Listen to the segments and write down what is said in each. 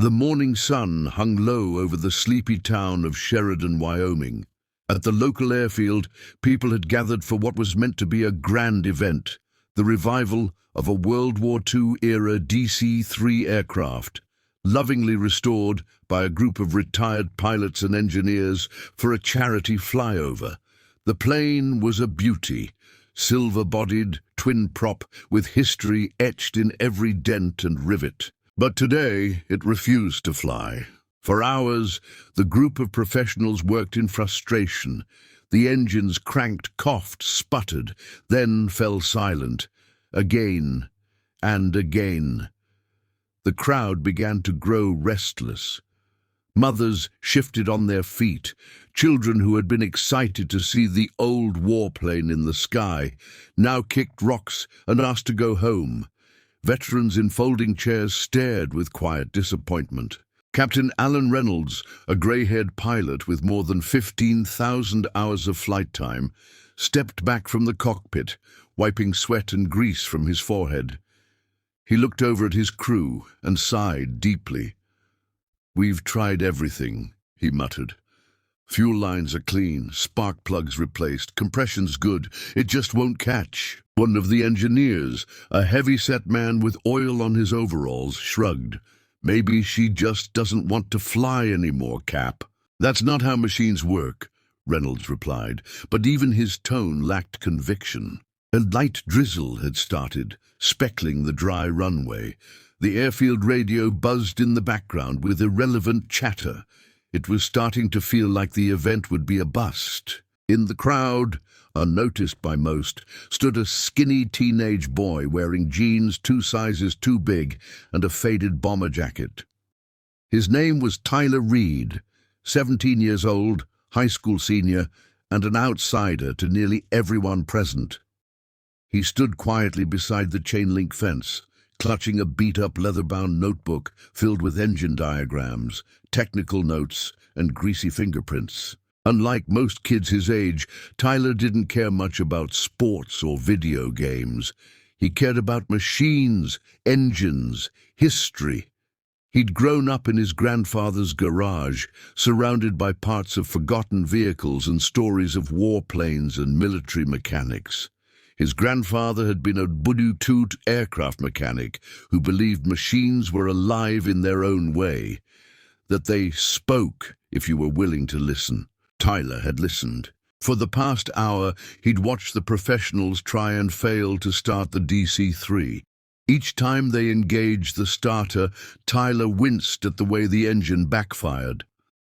The morning sun hung low over the sleepy town of Sheridan, Wyoming. At the local airfield, people had gathered for what was meant to be a grand event, the revival of a World War II-era DC-3 aircraft, lovingly restored by a group of retired pilots and engineers for a charity flyover. The plane was a beauty, silver-bodied, twin-prop, with history etched in every dent and rivet. But today, it refused to fly. For hours, the group of professionals worked in frustration. The engines cranked, coughed, sputtered, then fell silent, again and again. The crowd began to grow restless. Mothers shifted on their feet. Children who had been excited to see the old warplane in the sky now kicked rocks and asked to go home. Veterans in folding chairs stared with quiet disappointment. Captain Alan Reynolds, a grey-haired pilot with more than 15,000 hours of flight time, stepped back from the cockpit, wiping sweat and grease from his forehead. He looked over at his crew and sighed deeply. "We've tried everything," he muttered. "Fuel lines are clean, spark plugs replaced, compression's good, it just won't catch." One of the engineers, a heavy-set man with oil on his overalls, shrugged. "Maybe she just doesn't want to fly anymore, Cap." "That's not how machines work," Reynolds replied, but even his tone lacked conviction. A light drizzle had started, speckling the dry runway. The airfield radio buzzed in the background with irrelevant chatter. It was starting to feel like the event would be a bust. In the crowd, unnoticed by most, stood a skinny teenage boy wearing jeans 2 sizes too big and a faded bomber jacket. His name was Tyler Reed, 17 years old, high school senior, and an outsider to nearly everyone present. He stood quietly beside the chain-link fence, clutching a beat-up leather-bound notebook filled with engine diagrams, technical notes, and greasy fingerprints. Unlike most kids his age, Tyler didn't care much about sports or video games. He cared about machines, engines, history. He'd grown up in his grandfather's garage, surrounded by parts of forgotten vehicles and stories of warplanes and military mechanics. His grandfather had been a WWII aircraft mechanic who believed machines were alive in their own way, that they spoke if you were willing to listen. Tyler had listened. For the past hour, he'd watched the professionals try and fail to start the DC-3. Each time they engaged the starter, Tyler winced at the way the engine backfired.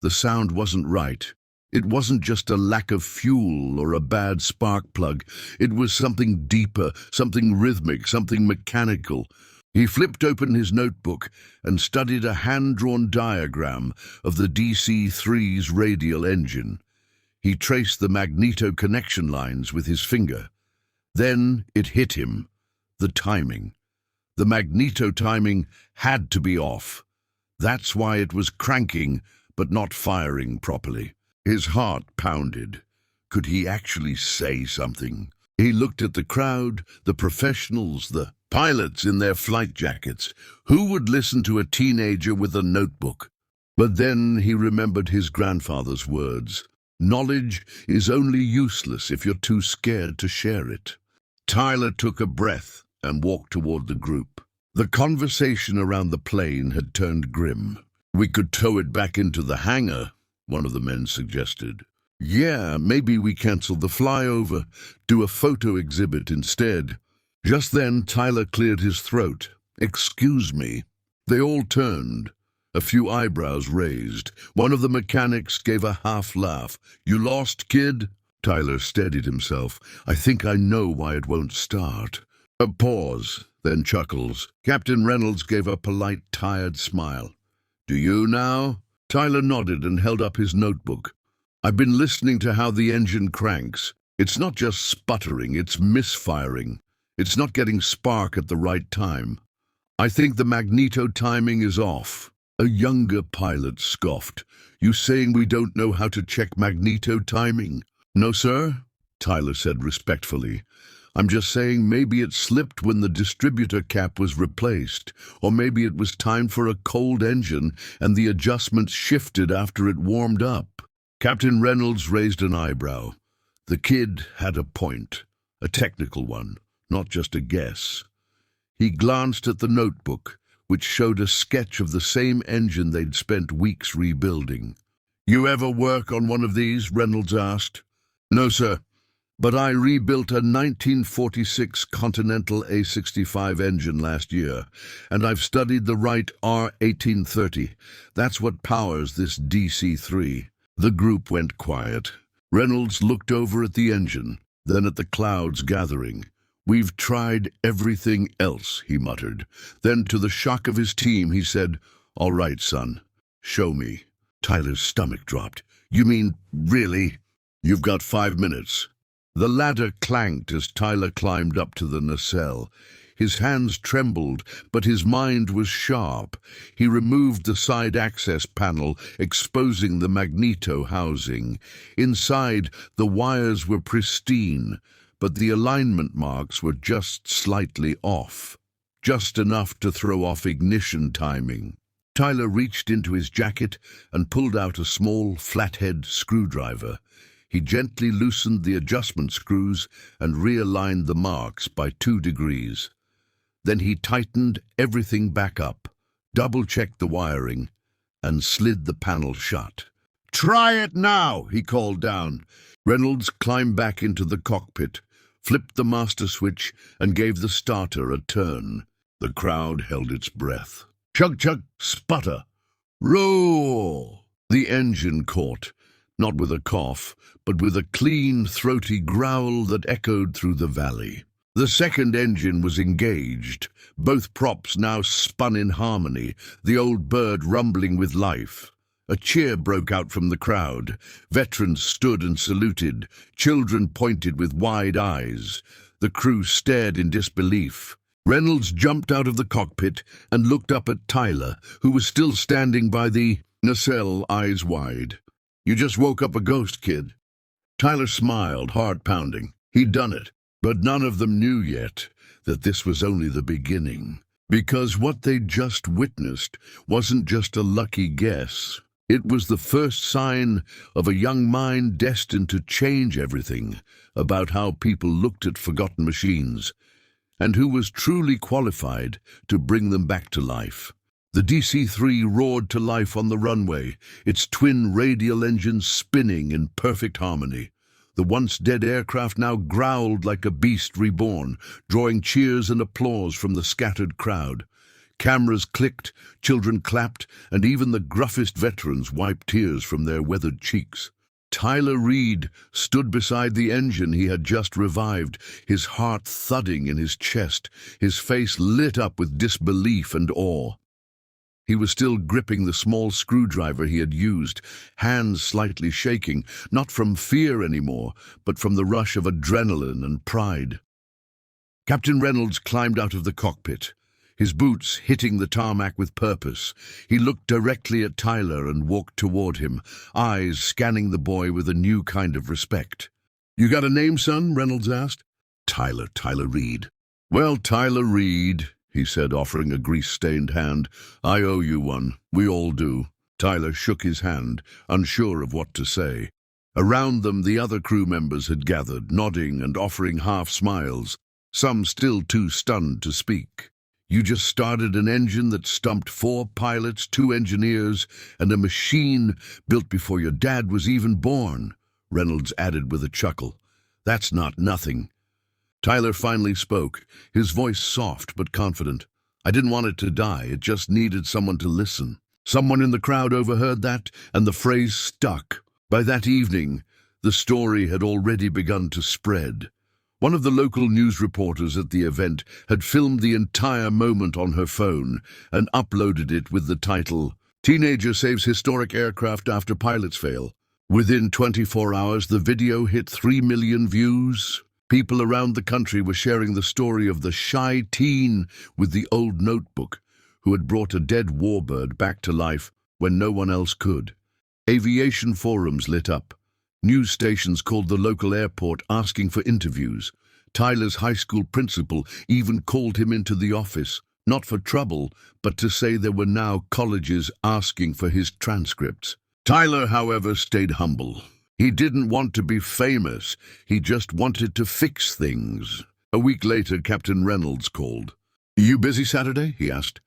The sound wasn't right. It wasn't just a lack of fuel or a bad spark plug. It was something deeper, something rhythmic, something mechanical. He flipped open his notebook and studied a hand-drawn diagram of the DC-3's radial engine. He traced the magneto connection lines with his finger. Then it hit him. The timing. The magneto timing had to be off. That's why it was cranking, but not firing properly. His heart pounded. Could he actually say something? He looked at the crowd, the professionals, the pilots in their flight jackets. Who would listen to a teenager with a notebook? But then he remembered his grandfather's words. Knowledge is only useless if you're too scared to share it. Tyler took a breath and walked toward the group. The conversation around the plane had turned grim. "We could tow it back into the hangar," one of the men suggested. "Yeah, maybe we cancel the flyover, do a photo exhibit instead." Just then, Tyler cleared his throat. "Excuse me." They all turned, a few eyebrows raised. One of the mechanics gave a half laugh. "You lost, kid?" Tyler steadied himself. "I think I know why it won't start." A pause, then chuckles. Captain Reynolds gave a polite, tired smile. "Do you now?" Tyler nodded and held up his notebook. "I've been listening to how the engine cranks. It's not just sputtering, it's misfiring. It's not getting spark at the right time. I think the magneto timing is off." A younger pilot scoffed. "You saying we don't know how to check magneto timing?" "No, sir," Tyler said respectfully. I'm just saying maybe it slipped when the distributor cap was replaced, or maybe it was time for a cold engine and the adjustments shifted after it warmed up. Captain Reynolds raised an eyebrow. The kid had a point, a technical one, not just a guess. He glanced at the notebook, which showed a sketch of the same engine they'd spent weeks rebuilding. "You ever work on one of these?" Reynolds asked. "No, sir. But I rebuilt a 1946 Continental A65 engine last year, and I've studied the Wright R1830. That's what powers this DC-3. The group went quiet. Reynolds looked over at the engine, then at the clouds gathering. "We've tried everything else," he muttered. Then, to the shock of his team, he said, "All right, son, show me." Tyler's stomach dropped. "You mean, really? You've got 5 minutes." The ladder clanked as Tyler climbed up to the nacelle. His hands trembled, but his mind was sharp. He removed the side access panel, exposing the magneto housing. Inside, the wires were pristine, but the alignment marks were just slightly off, just enough to throw off ignition timing. Tyler reached into his jacket and pulled out a small, flathead screwdriver. He gently loosened the adjustment screws and realigned the marks by 2 degrees. Then he tightened everything back up, double-checked the wiring, and slid the panel shut. "Try it now," he called down. Reynolds climbed back into the cockpit, flipped the master switch, and gave the starter a turn. The crowd held its breath. Chug, chug, sputter. Roar! The engine caught, not with a cough, but with a clean, throaty growl that echoed through the valley. The second engine was engaged, both props now spun in harmony, the old bird rumbling with life. A cheer broke out from the crowd. Veterans stood and saluted. Children pointed with wide eyes. The crew stared in disbelief. Reynolds jumped out of the cockpit and looked up at Tyler, who was still standing by the nacelle, eyes wide. "You just woke up a ghost, kid." Tyler smiled, heart pounding. He'd done it, but none of them knew yet that this was only the beginning. Because what they'd just witnessed wasn't just a lucky guess. It was the first sign of a young mind destined to change everything about how people looked at forgotten machines, and who was truly qualified to bring them back to life. The DC-3 roared to life on the runway, its twin radial engines spinning in perfect harmony. The once-dead aircraft now growled like a beast reborn, drawing cheers and applause from the scattered crowd. Cameras clicked, children clapped, and even the gruffest veterans wiped tears from their weathered cheeks. Tyler Reed stood beside the engine he had just revived, his heart thudding in his chest, his face lit up with disbelief and awe. He was still gripping the small screwdriver he had used, hands slightly shaking, not from fear anymore, but from the rush of adrenaline and pride. Captain Reynolds climbed out of the cockpit, his boots hitting the tarmac with purpose. He looked directly at Tyler and walked toward him, eyes scanning the boy with a new kind of respect. "You got a name, son?" Reynolds asked. Tyler Reed." "Well, Tyler Reed," he said, offering a grease-stained hand. "I owe you one. We all do." Tyler shook his hand, unsure of what to say. Around them, the other crew members had gathered, nodding and offering half smiles, some still too stunned to speak. "You just started an engine that stumped 4 pilots, 2 engineers, and a machine built before your dad was even born," Reynolds added with a chuckle. "That's not nothing." Tyler finally spoke, his voice soft but confident. "I didn't want it to die, it just needed someone to listen." Someone in the crowd overheard that, and the phrase stuck. By that evening, the story had already begun to spread. One of the local news reporters at the event had filmed the entire moment on her phone and uploaded it with the title, "Teenager Saves Historic Aircraft After Pilots Fail." Within 24 hours, the video hit 3 million views. People around the country were sharing the story of the shy teen with the old notebook who had brought a dead warbird back to life when no one else could. Aviation forums lit up. News stations called the local airport asking for interviews. Tyler's high school principal even called him into the office, not for trouble, but to say there were now colleges asking for his transcripts. Tyler, however, stayed humble. He didn't want to be famous, he just wanted to fix things. A week later, Captain Reynolds called. "You busy Saturday?" he asked.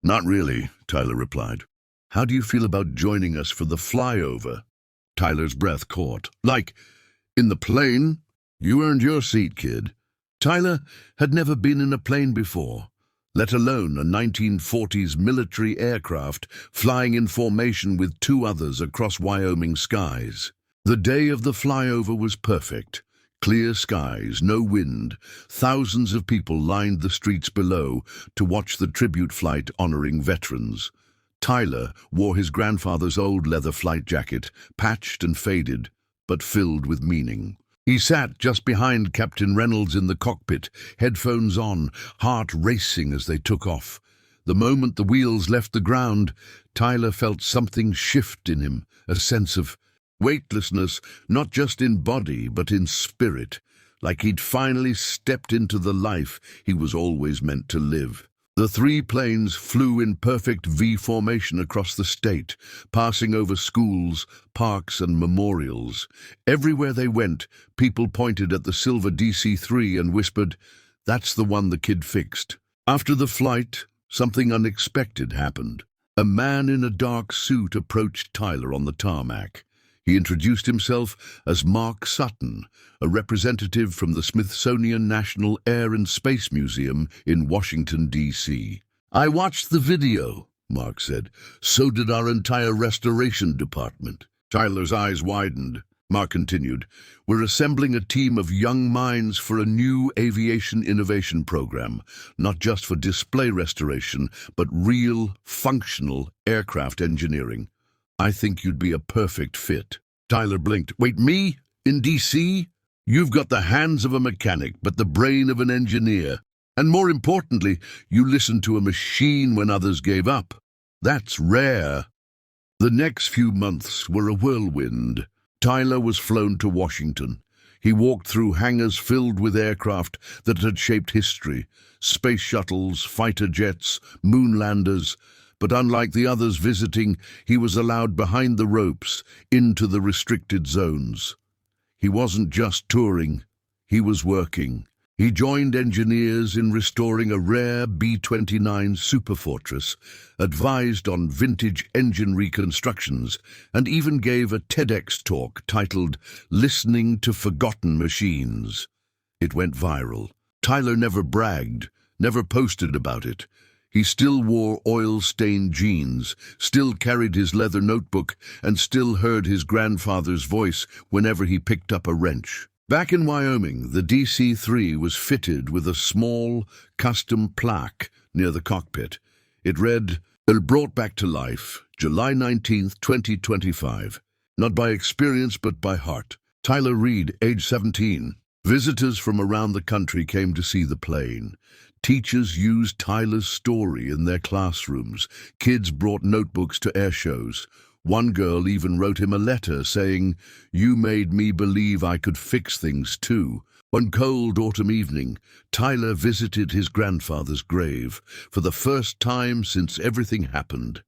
"Not really," Tyler replied. "How do you feel about joining us for the flyover?" Tyler's breath caught. "Like, in the plane?" "You earned your seat, kid." Tyler had never been in a plane before, let alone a 1940s military aircraft flying in formation with two others across Wyoming skies. The day of the flyover was perfect. Clear skies, no wind. Thousands of people lined the streets below to watch the tribute flight honoring veterans. Tyler wore his grandfather's old leather flight jacket, patched and faded, but filled with meaning. He sat just behind Captain Reynolds in the cockpit, headphones on, heart racing as they took off. The moment the wheels left the ground, Tyler felt something shift in him, a sense of weightlessness, not just in body, but in spirit, like he'd finally stepped into the life he was always meant to live. The three planes flew in perfect V formation across the state, passing over schools, parks, and memorials. Everywhere they went, people pointed at the silver DC-3 and whispered, "That's the one the kid fixed." After the flight, something unexpected happened. A man in a dark suit approached Tyler on the tarmac. He introduced himself as Mark Sutton, a representative from the Smithsonian National Air and Space Museum in Washington, D.C. "I watched the video," Mark said. "So did our entire restoration department." Tyler's eyes widened. Mark continued, "We're assembling a team of young minds for a new aviation innovation program, not just for display restoration, but real, functional aircraft engineering. I think you'd be a perfect fit." Tyler blinked. "Wait, me? In D.C.? You've got the hands of a mechanic, but the brain of an engineer. And more importantly, you listened to a machine when others gave up. That's rare." The next few months were a whirlwind. Tyler was flown to Washington. He walked through hangars filled with aircraft that had shaped history, space shuttles, fighter jets, moon landers. But unlike the others visiting, he was allowed behind the ropes, into the restricted zones. He wasn't just touring, he was working. He joined engineers in restoring a rare B-29 Superfortress, advised on vintage engine reconstructions, and even gave a TEDx talk titled "Listening to Forgotten Machines." It went viral. Tyler never bragged, never posted about it. He still wore oil-stained jeans, still carried his leather notebook, and still heard his grandfather's voice whenever he picked up a wrench. Back in Wyoming, the DC-3 was fitted with a small, custom plaque near the cockpit. It read, "Brought back to life, July 19th, 2025. Not by experience, but by heart. Tyler Reed, age 17. Visitors from around the country came to see the plane. Teachers used Tyler's story in their classrooms. Kids brought notebooks to air shows. One girl even wrote him a letter saying, "You made me believe I could fix things too." One cold autumn evening, Tyler visited his grandfather's grave for the first time since everything happened.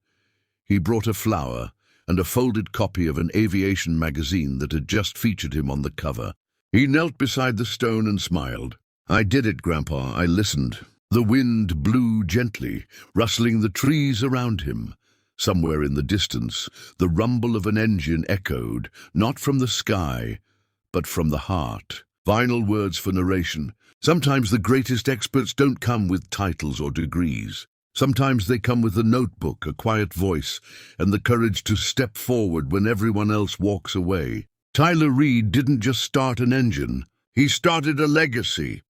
He brought a flower and a folded copy of an aviation magazine that had just featured him on the cover. He knelt beside the stone and smiled. "I did it, Grandpa. I listened." The wind blew gently, rustling the trees around him. Somewhere in the distance, the rumble of an engine echoed, not from the sky, but from the heart. Final words for narration. Sometimes the greatest experts don't come with titles or degrees. Sometimes they come with a notebook, a quiet voice, and the courage to step forward when everyone else walks away. Tyler Reed didn't just start an engine. He started a legacy.